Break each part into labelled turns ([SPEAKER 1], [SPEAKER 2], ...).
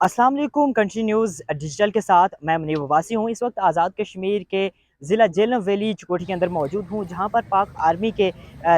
[SPEAKER 1] अस्सलाम वालेकुम। Country news digital के साथ मैं मुनीब अब्बासी हूँ। इस वक्त आज़ाद कश्मीर के ज़िला जेहलम वैली चिकोठी के अंदर मौजूद हूँ, जहाँ पर पाक आर्मी के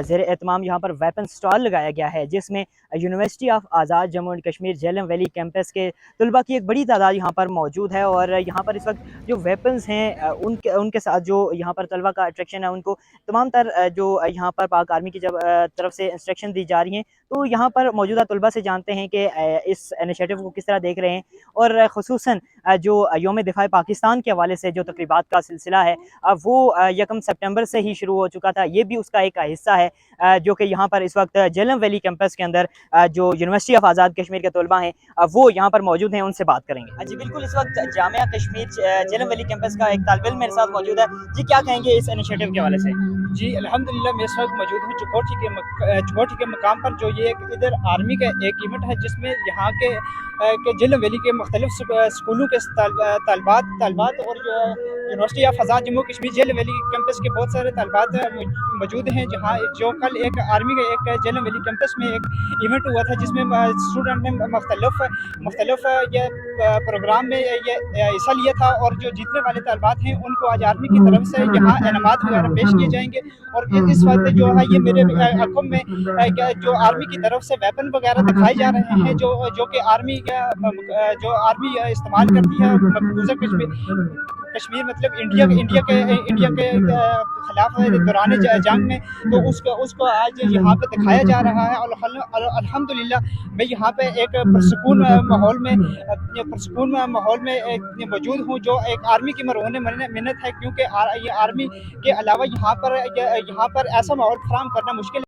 [SPEAKER 1] ज़ेर एहतमाम यहाँ पर वेपन स्टॉल लगाया गया है, जिसमें university of Azad Jammu and Kashmir Jhelum valley campus के तलबा की एक बड़ी तादाद यहाँ पर मौजूद है। और यहाँ पर इस वक्त जो वेपन्स हैं उनके उनके साथ जो यहाँ पर तलबा का अट्रैक्शन है, उनको तमाम तर जो यहाँ पर पाक आर्मी की जब तरफ से इंस्ट्रक्शन दी जा रही हैं, तो यहाँ पर मौजूदा तलबा से जानते हैं कि इस इनिशिएटिव को किस तरह देख रहे हैं। और ख़ुसूसन जो योम दिफ़ा पाकिस्तान के हवाले से जो तकरीबात का सिलसिला है, वो 1 सितंबर से ही शुरू हो चुका था। ये भी उसका एक हिस्सा है, जो कि यहाँ पर इस वक्त जेहलम वैली कैंपस के अंदर जो यूनिवर्सिटी ऑफ आज़ाद कश्मीर के तलबा हैं वो यहाँ पर मौजूद हैं, उनसे बात करेंगे। जी बिल्कुल, इस वक्त जामिया कश्मीर जेहलम वैली कैंपस का एक तालिब इल्म मेरे साथ मौजूद है। जी, क्या कहेंगे इस इनिशिएटिव के हवाले से?
[SPEAKER 2] जी अल्हम्दुलिल्लाह, मैं इस वक्त मौजूद हूँ चुकोटी के मकाम पर। जो ये एक इधर आर्मी का एक इवेंट है, जिसमें यहाँ के जेहलम वैली के मुख्तलिफ स्कूलों के तालबात और जो university of Azad Jammu Kashmir Jhelum valley campus के बहुत सारे तालबात मौजूद हैं। जहाँ जो कल एक आर्मी का एक जेहलम वैली कैंपस में एक इवेंट हुआ था, जिसमें स्टूडेंट ने मुख्तलिफ ये प्रोग्राम में ये हिस्सा लिया था। और जो जीतने वाले तालबात हैं, उनको आज आर्मी की तरफ से यहाँ इनामात वगैरह पेश किए जाएंगे। और इस वक्त जो है ये मेरे आंखों में जो आर्मी की तरफ से वेपन वगैरह दिखाए जा रहे हैं, जो कि आर्मी इस्तेमाल करती है मकबूजा कश्मीर मतलब इंडिया के खिलाफ दौरान जंग में। तो उसको आज यहाँ पे दिखाया जा रहा है। और अल्हम्दुलिल्लाह, मैं यहाँ पे एक पुरसुकून माहौल में मौजूद हूँ, जो एक आर्मी की मरहून मिन्नत है। क्योंकि ये आर्मी के अलावा यहाँ पर ऐसा माहौल फराहम करना मुश्किल है।